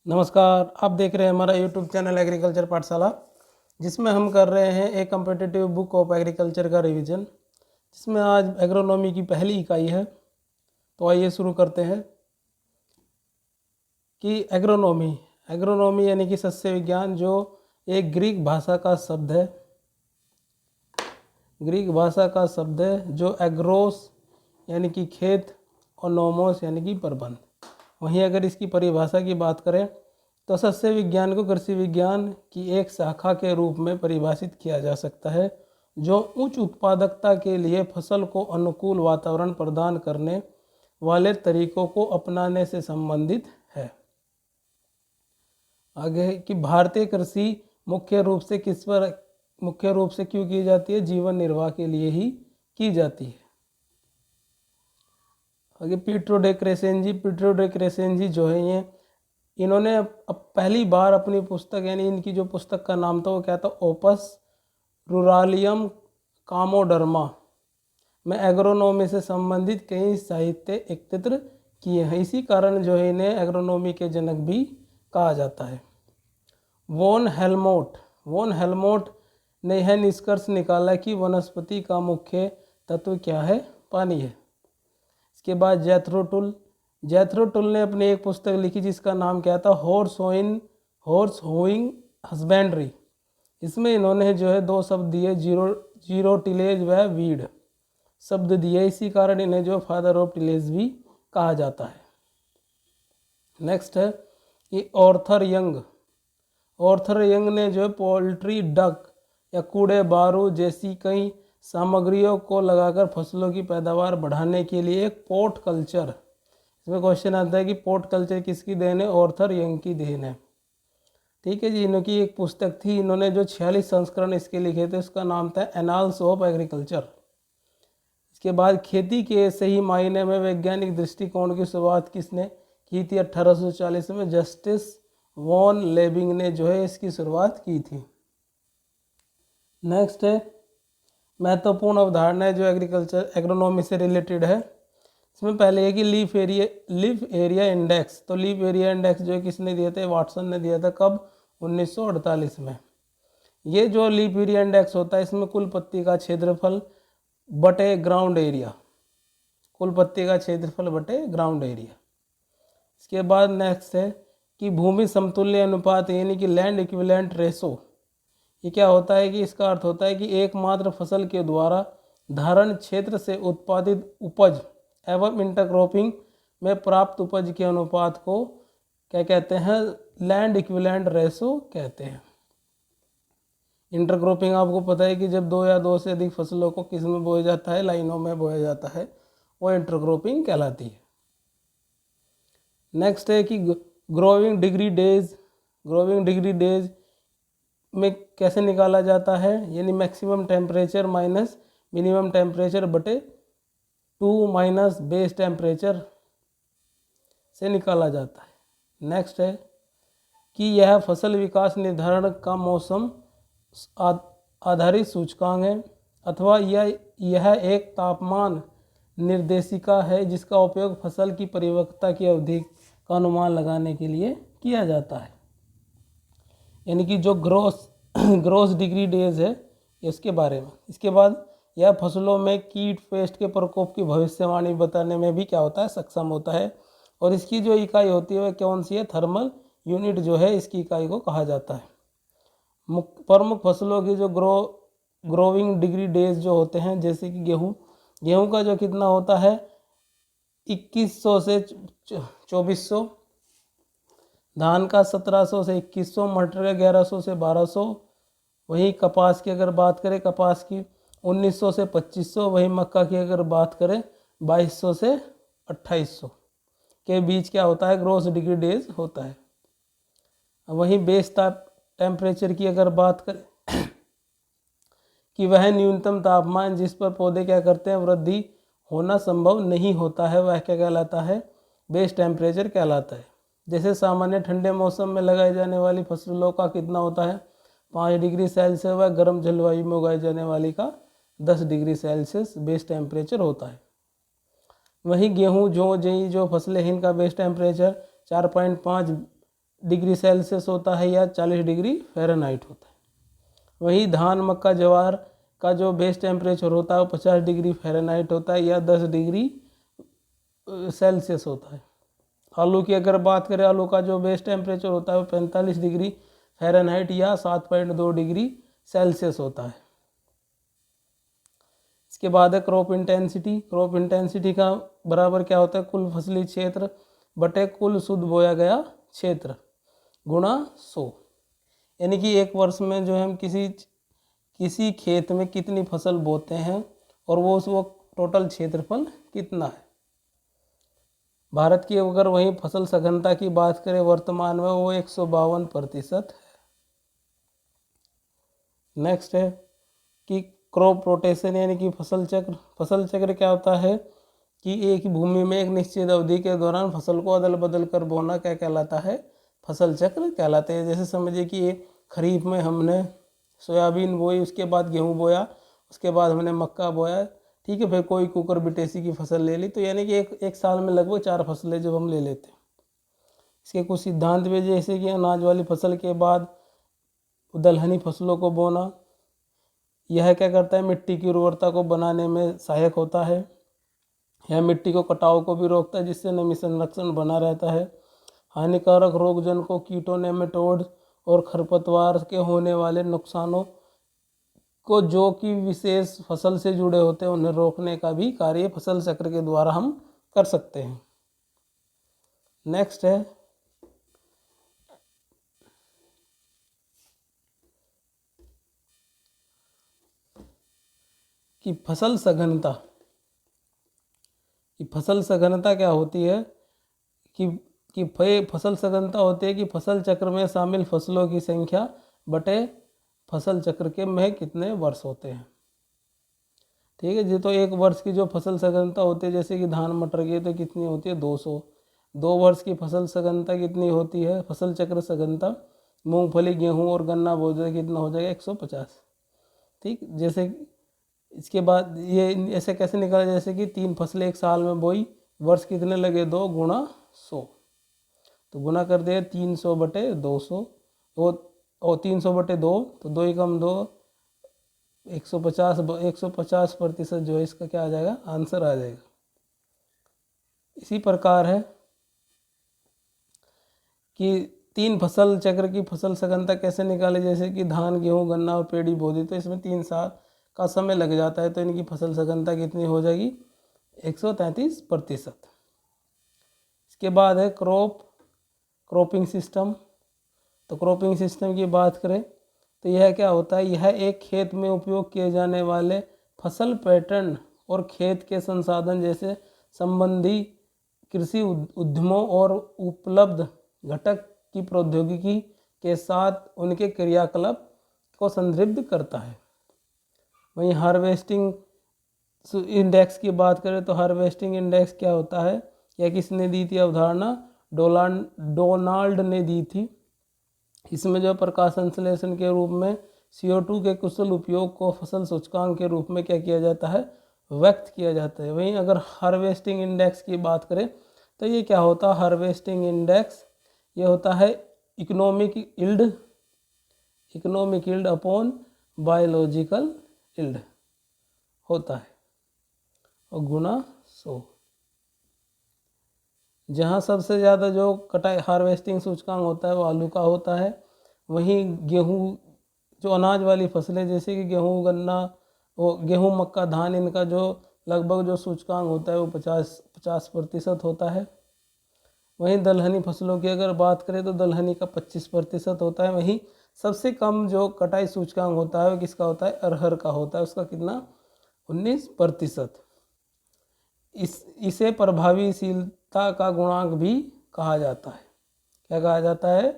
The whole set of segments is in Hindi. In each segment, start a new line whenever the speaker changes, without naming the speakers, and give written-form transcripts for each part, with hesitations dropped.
नमस्कार, आप देख रहे हैं हमारा यूट्यूब चैनल एग्रीकल्चर पाठशाला, जिसमें हम कर रहे हैं एक कम्पिटिटिव बुक ऑफ एग्रीकल्चर का रिवीजन, जिसमें आज एग्रोनॉमी की पहली इकाई है। तो आइए शुरू करते हैं कि एग्रोनॉमी यानी कि सस्य विज्ञान, जो एक ग्रीक भाषा का शब्द है। ग्रीक भाषा का शब्द है जो एग्रोस यानी कि खेत और नोमोस यानी कि प्रबंध। वहीं अगर इसकी परिभाषा की बात करें तो सस्य विज्ञान को कृषि विज्ञान की एक शाखा के रूप में परिभाषित किया जा सकता है, जो उच्च उत्पादकता के लिए फसल को अनुकूल वातावरण प्रदान करने वाले तरीकों को अपनाने से संबंधित है। आगे कि भारतीय कृषि मुख्य रूप से क्यों की जाती है? जीवन निर्वाह के लिए ही की जाती है। आगे पीट्रो डे क्रेसेंजी जो है ये, इन्होंने अब पहली बार अपनी पुस्तक, यानी इनकी जो पुस्तक का नाम था वो क्या था? ओपस रूरालियम कामोडर्मा में एग्रोनॉमी से संबंधित कई साहित्य एकत्रित किए हैं। इसी कारण जो है इन्हें एग्रोनॉमी के जनक भी कहा जाता है। वॉन हेल्मोट ने यह निष्कर्ष निकाला कि वनस्पति का मुख्य तत्व क्या है? पानी है। इसके बाद जैथरो टुल ने अपनी एक पुस्तक लिखी जिसका नाम क्या था? Horse hoeing husbandry. इसमें इन्होंने जो है दो शब्द दिए, जीरो टिलेज व वीड शब्द दिए। इसी कारण इन्हें जो फादर ऑफ टिलेज भी कहा जाता है। नेक्स्ट है ये ऑर्थर यंग ने जो पोल्ट्री डक या कूड़े बारूद जैसी कई सामग्रियों को लगाकर फसलों की पैदावार बढ़ाने के लिए एक पोट कल्चर, इसमें क्वेश्चन आता है कि पोट कल्चर किसकी देन है? ऑर्थर यंग की देन है। ठीक है जी। इनकी एक पुस्तक थी, इन्होंने जो 46 संस्करण इसके लिखे थे, उसका नाम था एनाल्स ऑफ एग्रीकल्चर। इसके बाद खेती के सही मायने में वैज्ञानिक दृष्टिकोण की शुरुआत किसने की थी? 1840 में जस्टिस वॉन लेबिंग ने जो है इसकी शुरुआत की थी। नेक्स्ट है महत्वपूर्ण अवधारणाएं जो एग्रोनॉमी से रिलेटेड है। इसमें पहले है कि लीफ एरिया इंडेक्स। तो लीफ एरिया इंडेक्स जो है किसने दिया था? वाटसन ने दिया था। कब? 1948 में। ये जो लीफ एरिया इंडेक्स होता है, इसमें कुल पत्ती का क्षेत्रफल बटे ग्राउंड एरिया, इसके बाद नेक्स्ट है कि भूमि समतुल्य अनुपात यानी कि लैंड इक्विवेलेंट रेशो। ये क्या होता है? कि इसका अर्थ होता है कि एकमात्र फसल के द्वारा धारण क्षेत्र से उत्पादित उपज एवं इंटरक्रॉपिंग में प्राप्त उपज के अनुपात को क्या कहते हैं? लैंड इक्विवेलेंट रेशो कहते हैं। इंटरक्रॉपिंग आपको पता है कि जब दो या दो से अधिक फसलों को किस में बोया जाता है? लाइनों में बोया जाता है, वो इंटरक्रॉपिंग कहलाती है। नेक्स्ट है कि ग्रोविंग डिग्री डेज में कैसे निकाला जाता है? यानी maximum temperature minus minimum temperature बटे 2 माइनस बेस टेम्परेचर से निकाला जाता है। नेक्स्ट है कि यह फसल विकास निर्धारण का मौसम आधारित सूचकांक है, अथवा यह एक तापमान निर्देशिका है जिसका उपयोग फसल की परिपक्वता की अवधि का अनुमान लगाने के लिए किया जाता है। यानी कि जो ग्रोस डिग्री डेज है इसके बारे में। इसके बाद यह फसलों में कीट पेस्ट के प्रकोप की भविष्यवाणी बताने में भी क्या होता है? सक्षम होता है। और इसकी जो इकाई होती है वह कौन सी है? थर्मल यूनिट जो है इसकी इकाई को कहा जाता है। प्रमुख फसलों की जो ग्रोविंग डिग्री डेज जो होते हैं, जैसे कि गेहूं का जो कितना होता है? 2100 से 2400, धान का 1700 से 2100, मटर का 1100 से 1200। वहीं कपास की अगर बात करें, कपास की 1900 से 2500। वहीं मक्का की अगर बात करें 2200 से 2800 के बीच क्या होता है? ग्रोस डिग्री डेज होता है। वहीं बेस टेम्परेचर की अगर बात करें कि वह न्यूनतम तापमान जिस पर पौधे क्या करते हैं? वृद्धि होना संभव नहीं होता है, वह क्या कहलाता है? बेस टेम्परेचर कहलाता है। जैसे सामान्य ठंडे मौसम में लगाई जाने वाली फसलों का कितना होता है? 5 डिग्री सेल्सियस। व गर्म जलवायु में उगाई जाने वाली का 10 डिग्री सेल्सियस बेस टेम्परेचर होता है। वहीं गेहूँ जो फसलें हैं इनका बेस टेम्परेचर 4.5 डिग्री सेल्सियस होता है या 40 डिग्री फ़ारेनहाइट होता है। वहीं धान, मक्का, ज्वार का जो बेस टेम्परेचर होता है वो 50 डिग्री फ़ारेनहाइट होता है या 10 डिग्री सेल्सियस होता है। आलू की अगर बात करें, आलू का जो बेस टेम्परेचर होता है वो 45 डिग्री फ़ारेनहाइट या 7.2 डिग्री सेल्सियस होता है। इसके बाद है क्रॉप इंटेंसिटी। क्रॉप इंटेंसिटी का बराबर क्या होता है, कुल फसली क्षेत्र बटे कुल शुद्ध बोया गया क्षेत्र गुणा 100। यानी कि एक वर्ष में जो हम किसी खेत में कितनी फसल बोते हैं और वो टोटल क्षेत्रफल कितना है। भारत की अगर वही फसल सघनता की बात करें वर्तमान में वो 152% है। नेक्स्ट है कि क्रॉप रोटेशन यानी कि फसल चक्र। फसल चक्र क्या होता है कि एक भूमि में एक निश्चित अवधि के दौरान फसल को अदल बदल कर बोना क्या कहलाता है, फसल चक्र कहलाते हैं। जैसे समझिए कि खरीफ में हमने सोयाबीन बोई, उसके बाद गेहूं बोया, उसके बाद हमने मक्का बोया, ठीक है, फिर कोई कुकर बिटेसी की फसल ले ली, तो यानी कि एक साल में लगभग 4 फसलें जब हम ले लेते हैं। इसके कुछ सिद्धांत भी जैसे कि अनाज वाली फसल के बाद दलहनी फसलों को बोना, यह क्या करता है, मिट्टी की उर्वरता को बनाने में सहायक होता है। यह मिट्टी को कटाव को भी रोकता है जिससे नमी संरक्षण बना रहता है। हानिकारक रोगजन को, कीटों, नेमेटोड्स और खरपतवार के होने वाले नुकसानों को जो कि विशेष फसल से जुड़े होते हैं उन्हें रोकने का भी कार्य फसल चक्र के द्वारा हम कर सकते हैं। नेक्स्ट है कि फसल सघनता। कि फसल सघनता क्या होती है कि फसल सघनता होती है कि फसल चक्र में शामिल फसलों की संख्या बटे फसल चक्र के में कितने वर्ष होते हैं। ठीक है जी, तो एक वर्ष की जो फसल सघनता होती है जैसे कि धान मटर की तो कितनी होती है 200। 2 वर्ष की फसल सघनता कितनी होती है, फसल चक्र सघनता मूंगफली, गेहूं और गन्ना बोते कितना हो जाएगा 150। ठीक, जैसे इसके बाद ये ऐसे कैसे निकाला, जैसे कि 3 फसलें एक साल में बोई, वर्ष कितने लगे 2 गुणा 100, तो गुना कर दिया 300 बटे 200 और 300 बटे 2 तो 2 एकम 2 150% जो है इसका क्या आ जाएगा, आंसर आ जाएगा। इसी प्रकार है कि 3 फसल चक्र की फसल सघनता कैसे निकाले, जैसे कि धान, गेहूं, गन्ना और पेड़ी बो दी तो इसमें 3 साल का समय लग जाता है, तो इनकी फसल सघनता कितनी हो जाएगी 133%। इसके बाद है क्रॉपिंग सिस्टम। तो क्रॉपिंग सिस्टम की बात करें तो यह क्या होता है, यह एक खेत में उपयोग किए जाने वाले फसल पैटर्न और खेत के संसाधन जैसे संबंधी कृषि उद्यमों और उपलब्ध घटक की प्रौद्योगिकी के साथ उनके क्रियाकलाप को संदर्भित करता है। वहीं हार्वेस्टिंग इंडेक्स की बात करें तो हार्वेस्टिंग इंडेक्स क्या होता है, यह किसने दी थी अवधारणा, डोनाल्ड ने दी थी। इसमें जो प्रकाश संश्लेषण के रूप में CO2 के कुशल उपयोग को फसल सूचकांक के रूप में क्या किया जाता है, व्यक्त किया जाता है। वहीं अगर हार्वेस्टिंग इंडेक्स की बात करें तो ये क्या होता है, हार्वेस्टिंग इंडेक्स ये होता है economic yield upon biological yield होता है और गुणा 100। जहाँ सबसे ज़्यादा जो कटाई हार्वेस्टिंग सूचकांक होता है वो आलू का होता है। वहीं गेहूँ, जो अनाज वाली फसलें जैसे कि गेहूँ, गन्ना, वो गेहूँ, मक्का, धान, इनका जो लगभग जो सूचकांक होता है वो 50% होता है। वहीं दलहनी फसलों की अगर बात करें तो दलहनी का 25% होता है। वहीं सबसे कम जो कटाई सूचकांक होता है वो किसका होता है, अरहर का होता है, उसका कितना 19%। इसे प्रभावीशीलता का गुणांक भी कहा जाता है। क्या कहा जाता है,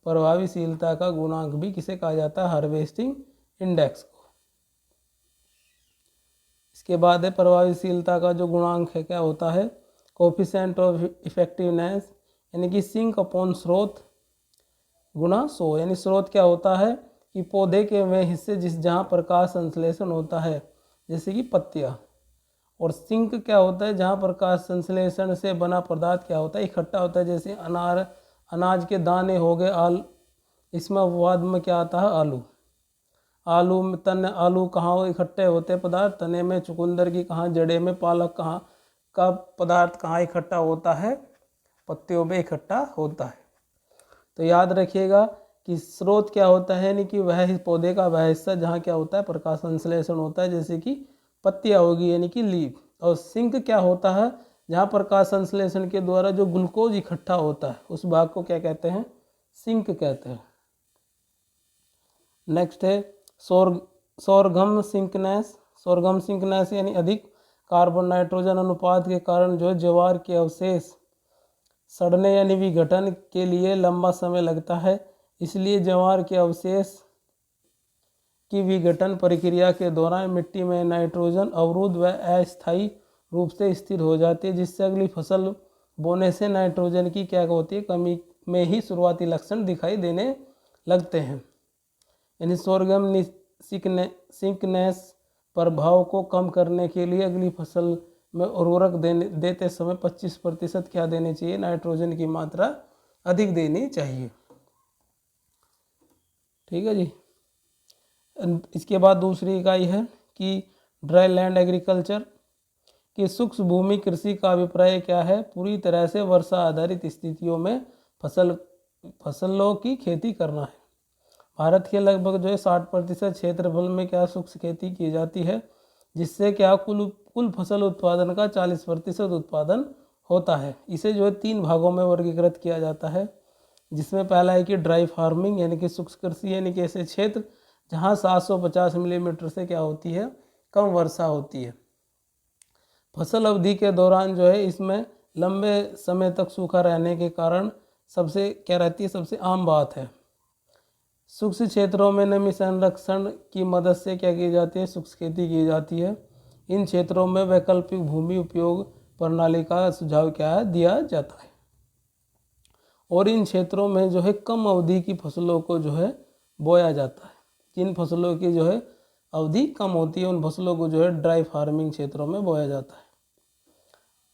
प्रभावीशीलता का गुणांक भी किसे कहा जाता है, हार्वेस्टिंग इंडेक्स को। इसके बाद है प्रभावीशीलता का जो गुणांक है क्या होता है, कोफिशिएंट ऑफ इफेक्टिवनेस यानी कि सिंक अपॉन स्रोत गुणा 100। यानी स्रोत क्या होता है कि पौधे के वे हिस्से जहाँ प्रकाश संश्लेषण होता है जैसे कि पत्तियाँ, और सिंक क्या होता है जहाँ प्रकाश संश्लेषण से बना पदार्थ क्या होता है, इकट्ठा होता है, जैसे अनार, अनाज के दाने हो गए इसमें अपवाद में क्या आता है? आलू। आलू में तने, आलू कहाँ इकट्ठे होते हैं पदार्थ? तने में। चुकंदर की कहाँ? जड़े में। पालक कहाँ का पदार्थ कहाँ इकट्ठा होता है? पत्तियों में इकट्ठा होता है। तो याद रखिएगा कि स्रोत क्या होता है, यानी कि वह पौधे का वह हिस्सा जहाँ क्या होता है? प्रकाश संश्लेषण होता है, जैसे कि पत्तियाँ होगी यानी कि लीफ। और सिंक क्या होता है? जहाँ प्रकाश संश्लेषण के द्वारा जो ग्लूकोज इकट्ठा होता है उस भाग को क्या कहते हैं? सिंक कहते हैं। नेक्स्ट है सोरगम सिंकनेस। सोरगम सिंकनेस यानी अधिक कार्बन नाइट्रोजन अनुपात के कारण जो ज्वार के अवशेष सड़ने यानी विघटन के लिए लंबा समय लगता है, इसलिए ज्वार के अवशेष की विघटन प्रक्रिया के दौरान मिट्टी में नाइट्रोजन अवरुद्ध व अस्थायी रूप से स्थिर हो जाती है, जिससे अगली फसल बोने से नाइट्रोजन की क्या होती है? कमी में ही शुरुआती लक्षण दिखाई देने लगते हैं। यानी सोरगम सिंकनेस प्रभाव को कम करने के लिए अगली फसल में उर्वरक देते समय 25% क्या देनी चाहिए? नाइट्रोजन की मात्रा अधिक देनी चाहिए। ठीक है जी। इसके बाद दूसरी इकाई है कि ड्राई लैंड एग्रीकल्चर की सूक्ष्म भूमि कृषि का अभिप्राय क्या है? पूरी तरह से वर्षा आधारित स्थितियों में फसलों की खेती करना है। भारत के लगभग जो है 60% क्षेत्रफल में क्या सूक्ष्म खेती की जाती है, जिससे क्या कुल फसल उत्पादन का 40% उत्पादन होता है। इसे जो है 3 भागों में वर्गीकृत किया जाता है, जिसमें पहला है कि ड्राई फार्मिंग यानी कि सूक्ष्म कृषि, यानी कि ऐसे क्षेत्र जहाँ 750 मिलीमीटर से क्या होती है? कम वर्षा होती है। फसल अवधि के दौरान जो है इसमें लंबे समय तक सूखा रहने के कारण सबसे क्या रहती है? सबसे आम बात है। सूक्ष्म क्षेत्रों में नमी संरक्षण की मदद से क्या की जाती है? सूक्ष्म खेती की जाती है। इन क्षेत्रों में वैकल्पिक भूमि उपयोग प्रणाली का सुझाव क्या है? दिया जाता है। और इन क्षेत्रों में जो है कम अवधि की फसलों को जो है बोया जाता है। जिन फसलों की जो है अवधि कम होती है उन फसलों को जो है ड्राई फार्मिंग क्षेत्रों में बोया जाता है।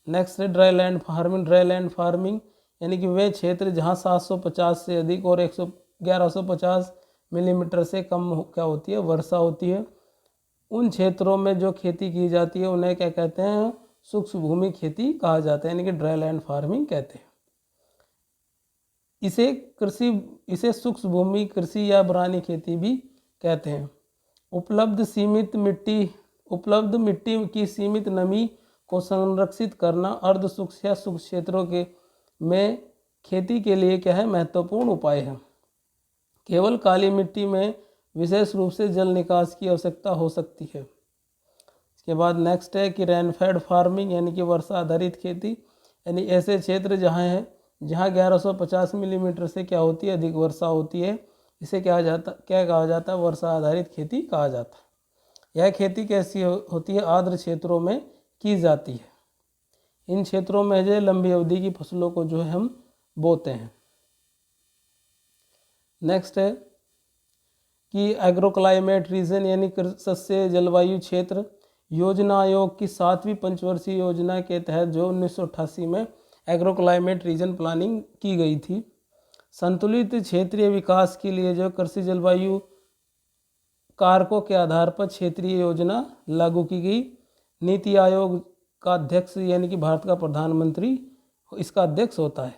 नेक्स्ट है dry land farming. Dry land farming यानी कि वे क्षेत्र जहाँ 750 से अधिक और 1150 मिलीमीटर से कम क्या होती है? वर्षा होती है। उन क्षेत्रों में जो खेती की जाती है उन्हें क्या कहते हैं? सूक्ष्म भूमि खेती कहा जाता है, यानी कि ड्राई लैंड फार्मिंग कहते हैं। इसे सूक्ष्म भूमि कृषि या बरानी खेती भी कहते हैं। उपलब्ध मिट्टी की सीमित नमी को संरक्षित करना अर्ध सूक्ष्म या सूक्ष्म क्षेत्रों में खेती के लिए क्या है? महत्वपूर्ण उपाय है। केवल काली मिट्टी में विशेष रूप से जल निकास की आवश्यकता हो सकती है। इसके बाद नेक्स्ट है कि रेनफेड फार्मिंग यानी कि वर्षा आधारित खेती, यानी ऐसे क्षेत्र जहाँ 1150 मिलीमीटर से क्या होती है? अधिक वर्षा होती है। इसे क्या कहा जाता है? वर्षा आधारित खेती कहा जाता है। यह खेती कैसी होती है? आर्द्र क्षेत्रों में की जाती है। इन क्षेत्रों में जो लंबी अवधि की फसलों को जो है हम बोते हैं। नेक्स्ट है कि एग्रोक्लाइमेट रीजन यानी सस्य जलवायु क्षेत्र। योजना आयोग की 7वीं पंचवर्षीय योजना के तहत जो 1988 में एग्रोक्लाइमेट रीजन प्लानिंग की गई थी। संतुलित क्षेत्रीय विकास के लिए जो कृषि जलवायु कारकों के आधार पर क्षेत्रीय योजना लागू की गई। नीति आयोग का अध्यक्ष यानी कि भारत का प्रधानमंत्री इसका अध्यक्ष होता है।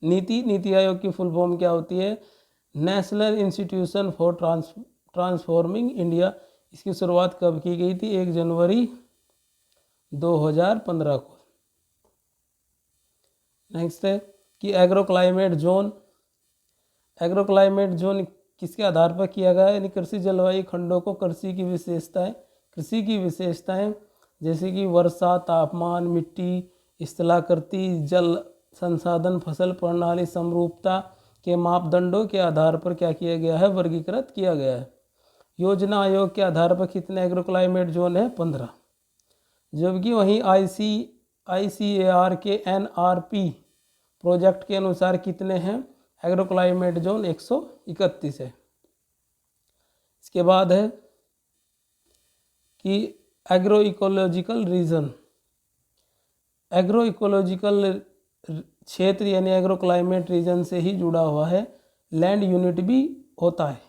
नीति आयोग की फुल फॉर्म क्या होती है? National institution for transforming India. इसकी शुरुआत कब की गई थी? 1 जनवरी 2015 को। नेक्स्ट है कि एग्रोक्लाइमेट जोन किसके आधार पर किया गया है? यानी कृषि जलवायु खंडों को कृषि की विशेषताएं जैसे कि वर्षा, तापमान, मिट्टी, स्थलाकृति, जल संसाधन, फसल प्रणाली, समरूपता के मापदंडों के आधार पर क्या किया गया है? वर्गीकृत किया गया है। योजना आयोग के आधार पर कितने एग्रोक्लाइमेट जोन है? 15। जबकि वहीं ICAR के NRP प्रोजेक्ट के अनुसार कितने हैं एग्रोक्लाइमेट जोन? 131 है। इसके बाद है कि एग्रो इकोलॉजिकल क्षेत्र यानी एग्रो क्लाइमेट रीजन से ही जुड़ा हुआ है। लैंड यूनिट भी होता है।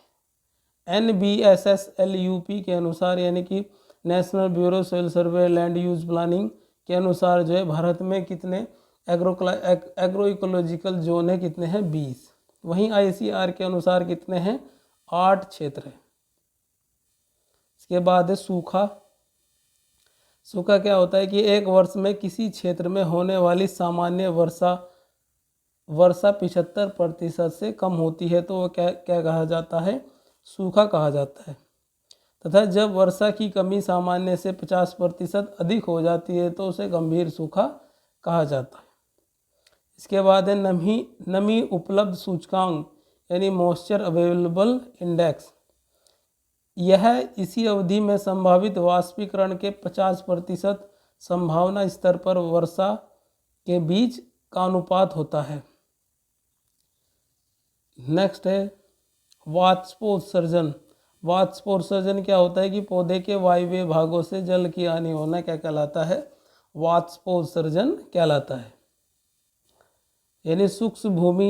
NBSSLUP के अनुसार यानी कि नेशनल ब्यूरो सोइल सर्वे लैंड यूज प्लानिंग के अनुसार जो है भारत में कितने एग्रो इकोलॉजिकल जोन है, कितने हैं 20। वहीं ICR के अनुसार कितने हैं 8 क्षेत्र है। इसके बाद है सूखा। सूखा क्या होता है कि एक वर्ष में किसी क्षेत्र में होने वाली सामान्य वर्षा 75% से कम होती है तो वो क्या क्या कहा जाता है, सूखा कहा जाता है। तथा जब वर्षा की कमी सामान्य से 50% अधिक हो जाती है तो उसे गंभीर सूखा कहा जाता है। इसके बाद है नमी उपलब्ध सूचकांक यानी मॉइस्चर अवेलेबल इंडेक्स। यह इसी अवधि में संभावित वाष्पीकरण के 50% संभावना स्तर पर वर्षा के बीच का अनुपात होता है। नेक्स्ट है वाष्पोत्सर्जन। वाष्पोत्सर्जन क्या होता है कि पौधे के वायवीय भागों से जल की हानि होना क्या कहलाता है, वाष्पोत्सर्जन कहलाता है। यानी सूक्ष्म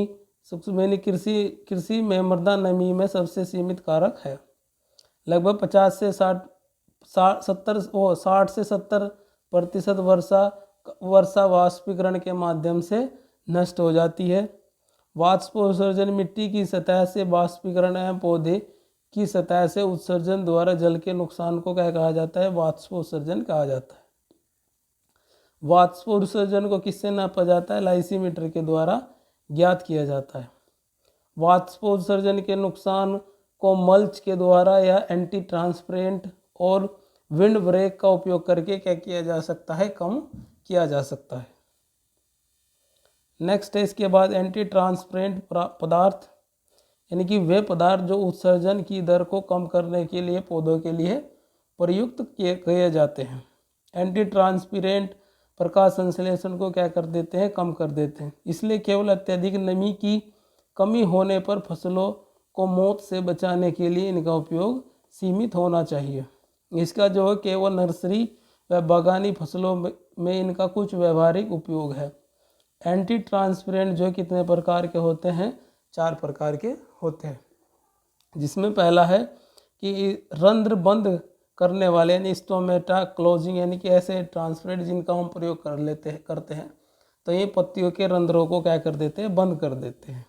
यानी कृषि में मृदा नमी में सबसे सीमित कारक है। लगभग 60 से 70% वर्षा वाष्पीकरण के माध्यम से नष्ट हो जाती है। वाष्पोत्सर्जन मिट्टी की सतह से वाष्पीकरण एवं पौधे की सतह से उत्सर्जन द्वारा जल के नुकसान को क्या कहा जाता है, वाष्पोत्सर्जन कहा जाता है। वाष्पोत्सर्जन को किससे नापा जाता है, लाइसीमीटर के द्वारा ज्ञात किया जाता है। वाष्पोत्सर्जन के नुकसान को मल्च के द्वारा या एंटी ट्रांसपेरेंट और विंड ब्रेक का उपयोग करके क्या किया जा सकता है, कम किया जा सकता है। नेक्स्ट है इसके बाद एंटी ट्रांसपेरेंट पदार्थ यानी कि वे पदार्थ जो उत्सर्जन की दर को कम करने के लिए पौधों के लिए प्रयुक्त किए जाते हैं। एंटी ट्रांसपेरेंट प्रकाश संश्लेषण को क्या कर देते हैं, कम कर देते हैं। इसलिए केवल अत्यधिक नमी की कमी होने पर फसलों को मौत से बचाने के लिए इनका उपयोग सीमित होना चाहिए। इसका जो है केवल नर्सरी व बागानी फसलों में इनका कुछ व्यवहारिक उपयोग है। एंटी ट्रांसपेरेंट जो कितने प्रकार के होते हैं, 4 प्रकार के होते हैं। जिसमें पहला है कि रंध्र बंद करने वाले यानी स्टोमेटा क्लोजिंग यानी कि ऐसे ट्रांसपेरेंट जिनका हम प्रयोग करते हैं तो ये पत्तियों के रंध्रों को क्या कर देते हैं, बंद कर देते हैं।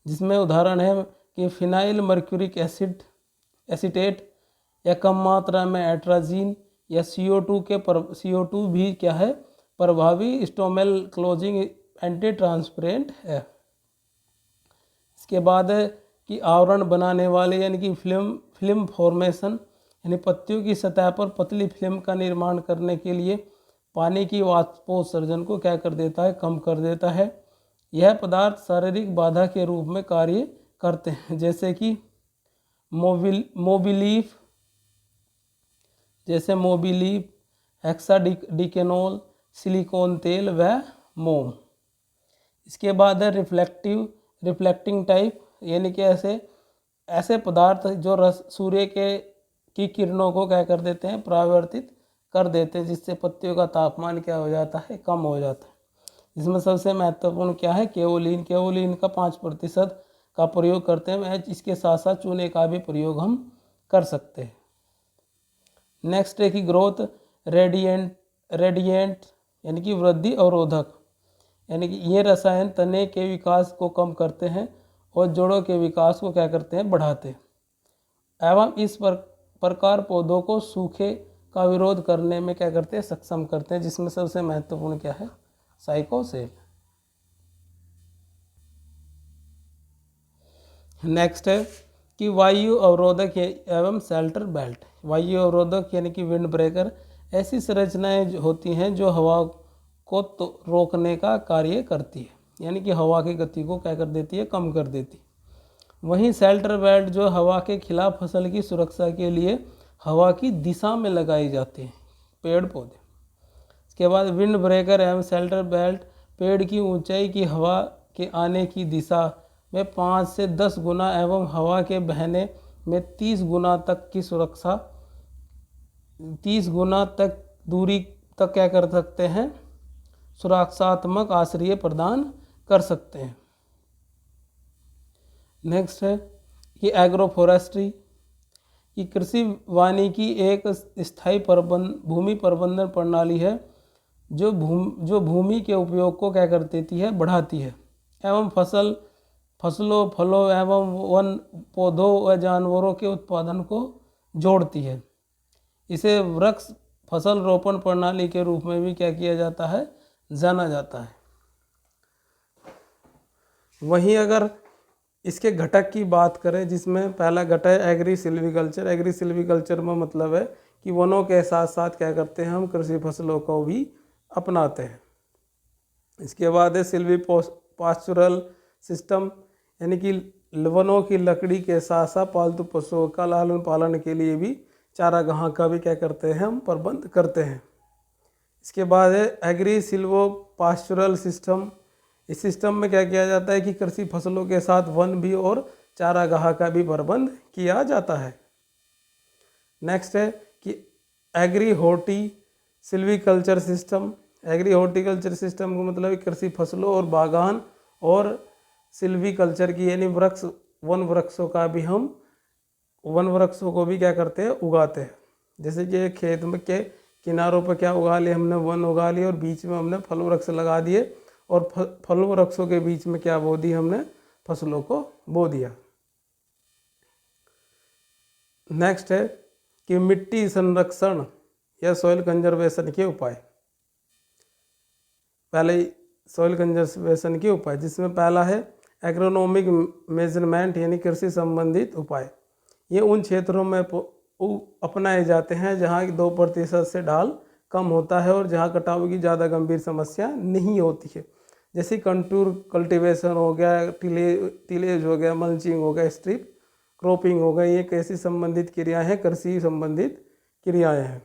जिसमें उदाहरण है कि फिनाइल मर्क्यूरिक एसिटेट या कम मात्रा में एट्राजीन या CO2 भी क्या है, प्रभावी स्टोमेल क्लोजिंग एंटी ट्रांसपेरेंट है। इसके बाद है कि आवरण बनाने वाले यानी कि फिल्म फॉर्मेशन यानी पत्तियों की सतह पर पतली फिल्म का निर्माण करने के लिए पानी की वाष्पोत्सर्जन को क्या कर देता है, कम कर देता है। यह पदार्थ शारीरिक बाधा के रूप में कार्य करते हैं जैसे कि मोबिलीफ, हेक्साडिकेनोल, सिलिकॉन तेल व मोम। इसके बाद है रिफ्लेक्टिंग टाइप यानी कि ऐसे पदार्थ जो सूर्य की किरणों को क्या कर देते हैं, परावर्तित कर देते हैं, जिससे पत्तियों का तापमान क्या हो जाता है, कम हो जाता है। इसमें सबसे महत्वपूर्ण क्या है, केओलिन का 5% का प्रयोग करते हैं। इसके साथ साथ चूने का भी प्रयोग हम कर सकते हैं। नेक्स्ट है कि ग्रोथ रेडिएंट यानी कि वृद्धि अवरोधक यानी कि ये रसायन तने के विकास को कम करते हैं और जड़ों के विकास को क्या करते हैं, बढ़ाते हैं एवं इस प्रकार पौधों को सूखे का विरोध करने में क्या करते हैं, सक्षम करते हैं। जिसमें सबसे महत्वपूर्ण क्या है, साइकोसेल। नेक्स्ट है कि वायु अवरोधक एवं शेल्टर बेल्ट। वायु अवरोधक यानी कि विंड ब्रेकर ऐसी संरचनाएं होती हैं जो हवा को रोकने का कार्य करती है यानी कि हवा की गति को क्या कर देती है, कम कर देती है। वहीं शेल्टर बेल्ट जो हवा के खिलाफ फसल की सुरक्षा के लिए हवा की दिशा में लगाई जाती है, पेड़ पौधे। इसके बाद विंड ब्रेकर एवं शेल्टर बेल्ट पेड़ की ऊंचाई की हवा के आने की दिशा में 5 से 10 गुना एवं हवा के बहने में 30 गुना तक की सुरक्षा 30 गुना तक दूरी तक क्या कर सकते हैं, सुरक्षात्मक आश्रय प्रदान कर सकते हैं। नेक्स्ट है ये एग्रो फॉरेस्ट्री। ये कृषि वानिकी एक स्थायी भूमि प्रबंधन प्रणाली है जो भूमि के उपयोग को क्या कर देती है, बढ़ाती है एवं फसलों फलों एवं वन पौधों व जानवरों के उत्पादन को जोड़ती है। इसे वृक्ष फसल रोपण प्रणाली के रूप में भी क्या किया जाता है, जाना जाता है। वहीं अगर इसके घटक की बात करें, जिसमें पहला घटक है एग्री सिल्वीकल्चर। एग्री सिल्वीकल्चर में मतलब है कि वनों के साथ साथ क्या करते हैं, हम कृषि फसलों को भी अपनाते हैं। इसके बाद है सिल्वी पास्चुरल सिस्टम, यानी कि वनों की लकड़ी के साथ साथ पालतू पशुओं का लालन पालन के लिए भी चारागाह का भी क्या करते हैं, हम प्रबंध करते हैं। इसके बाद है एग्री सिल्वो पास्चुरल सिस्टम। इस सिस्टम में क्या किया जाता है कि कृषि फसलों के साथ वन भी और चारागाह का भी प्रबंध किया जाता है। नेक्स्ट है कि agri horti silviculture system. Agri horticulture system का मतलब कृषि फसलों और बागान और सिल्वीकल्चर की यानी वन वृक्षों को भी क्या करते हैं, उगाते हैं। जैसे कि खेत में के किनारों पर क्या उगा लिया हमने, वन उगा लिए और बीच में हमने फल वृक्ष लगा दिए और फल वृक्षों के बीच में क्या बो दी हमने, फसलों को बो दिया। नेक्स्ट है कि मिट्टी संरक्षण या सॉइल कंजर्वेशन के उपाय। पहले सॉइल कंजर्वेशन के उपाय, जिसमें पहला है एग्रोनॉमिक मेजरमेंट यानी कृषि संबंधित उपाय। ये उन क्षेत्रों में अपनाए जाते हैं जहाँ 2% से ढाल कम होता है और जहाँ कटाव की ज़्यादा गंभीर समस्या नहीं होती है। जैसे कंटूर कल्टीवेशन हो गया, टिलेज हो गया, मल्चिंग हो गया, स्ट्रिप क्रॉपिंग हो गई। ये कैसी संबंधित क्रियाएं हैं, कृषि संबंधित क्रियाएं हैं।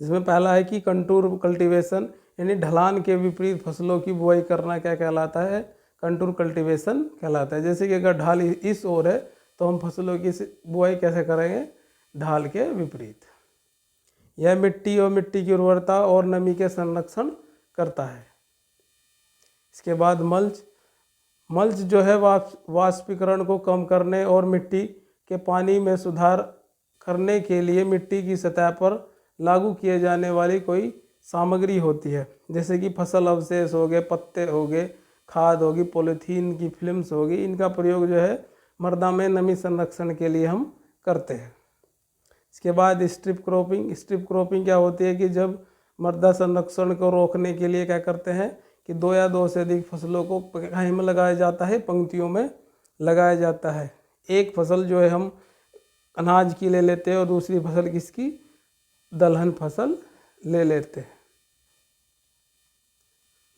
जिसमें पहला है कि कंटूर कल्टीवेशन यानी ढलान के विपरीत फसलों की बुआई करना क्या कहलाता है, कंटूर कल्टीवेशन कहलाता है। जैसे कि अगर ढाल इस ओर है तो हम फसलों की बुआई कैसे करेंगे, ढाल के विपरीत। यह मिट्टी और मिट्टी की उर्वरता और नमी के संरक्षण करता है। इसके बाद मल्च जो है वाष्पीकरण को कम करने और मिट्टी के पानी में सुधार करने के लिए मिट्टी की सतह पर लागू किए जाने वाली कोई सामग्री होती है। जैसे कि फसल अवशेष हो गए, पत्ते हो गए, खाद होगी, पॉलीथीन की फिल्म्स होगी। इनका प्रयोग जो है मृदा में नमी संरक्षण के लिए हम करते हैं। इसके बाद स्ट्रिप क्रॉपिंग क्या होती है कि जब मृदा संरक्षण को रोकने के लिए क्या करते हैं कि 2 या 2 से अधिक फसलों को कहीं में लगाया जाता है, पंक्तियों में लगाया जाता है। एक फसल जो है हम अनाज की ले लेते हैं और दूसरी फसल किसकी, दलहन फसल ले लेते हैं।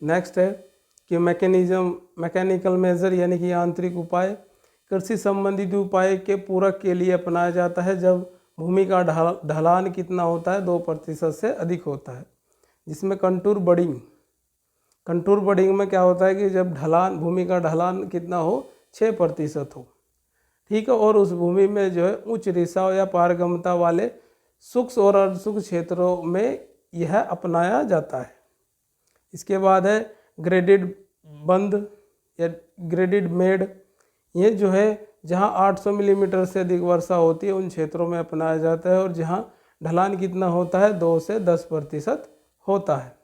नेक्स्ट है कि मैकेनिकल मेजर यानी कि यांत्रिक उपाय। कृषि संबंधित उपाय के पूरक के लिए अपनाया जाता है जब भूमि का ढलान कितना होता है, 2% से अधिक होता है। जिसमें कंटूर बडिंग में क्या होता है कि जब भूमि का ढलान कितना हो, 6% हो, ठीक है, और उस भूमि में जो है उच्च रिसाव या पारगम्यता वाले शुष्क और अर्धशुष्क क्षेत्रों में यह अपनाया जाता है। इसके बाद है ग्रेडेड बंद या ग्रेडेड मेड। ये जो है जहाँ 800 मिलीमीटर से अधिक वर्षा होती है उन क्षेत्रों में अपनाया जाता है और जहाँ ढलान कितना होता है, 2 से 10% होता है।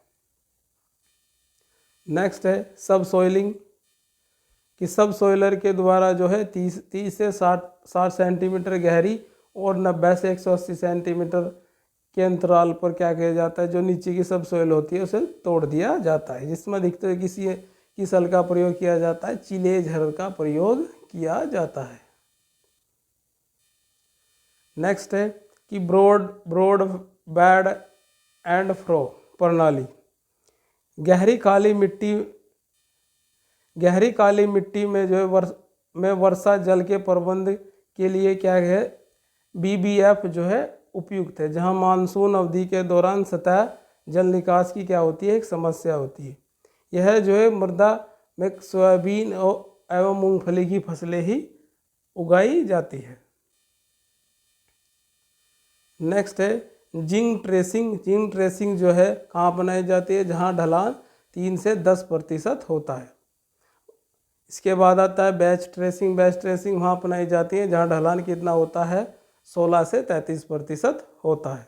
नेक्स्ट है सब सॉइलिंग कि सब सॉइलर के द्वारा जो है 30 से 60 सेंटीमीटर गहरी और 90 से 180 सेंटीमीटर के अंतराल पर क्या किया जाता है, जो नीचे की सब सॉइल होती है उसे तोड़ दिया जाता है। जिसमें अधिकतर किस हल का प्रयोग किया जाता है, चिलेज हल का प्रयोग किया जाता है। नेक्स्ट है कि ब्रॉड बेड एंड फ्रो प्रणाली। गहरी काली मिट्टी में जो है वर्षा जल के प्रबंध के लिए क्या है, BBF जो है उपयुक्त है। जहां मानसून अवधि के दौरान सतह जल निकास की क्या होती है, एक समस्या होती है। यह जो है मृदा में सोयाबीन एवं मूंगफली की फसलें ही उगाई जाती है। नेक्स्ट है जिंग ट्रेसिंग जो है कहाँ बनाई जाती है, जहाँ ढलान 3 से 10% होता है। इसके बाद आता है बैच ट्रेसिंग वहाँ अपनाई जाती है जहाँ ढलान कितना होता है, 16 से 33% होता है।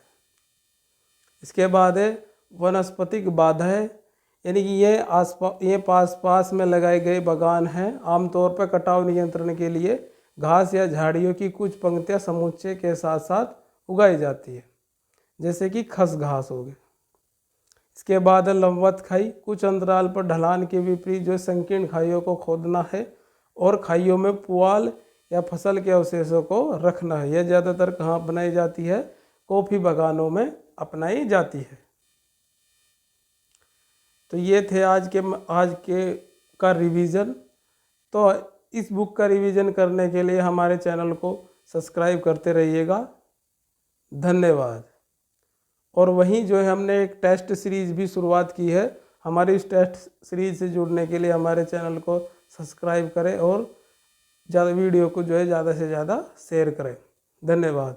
इसके बाद है वनस्पतिक बाधाएं, यानी कि ये पास में लगाए गए बागान हैं। आमतौर पर कटाव नियंत्रण के लिए घास या झाड़ियों की कुछ पंक्तियां समुच्चय के साथ साथ उगाई जाती है, जैसे कि खस घास हो गए। इसके बाद है लंबवत खाई, कुछ अंतराल पर ढलान के विपरीत जो संकीर्ण खाइयों को खोदना है और खाइयों में पुआल या फसल के अवशेषों को रखना है। यह ज़्यादातर कहाँ अपनाई जाती है, कॉफ़ी बागानों में अपनाई जाती है। तो ये थे आज के का रिवीजन। तो इस बुक का रिवीजन करने के लिए हमारे चैनल को सब्सक्राइब करते रहिएगा। धन्यवाद। और वहीं जो है हमने एक टेस्ट सीरीज़ भी शुरुआत की है। हमारी इस टेस्ट सीरीज़ से जुड़ने के लिए हमारे चैनल को सब्सक्राइब करें और ज़्यादा वीडियो को जो है ज़्यादा से ज़्यादा शेयर करें। धन्यवाद।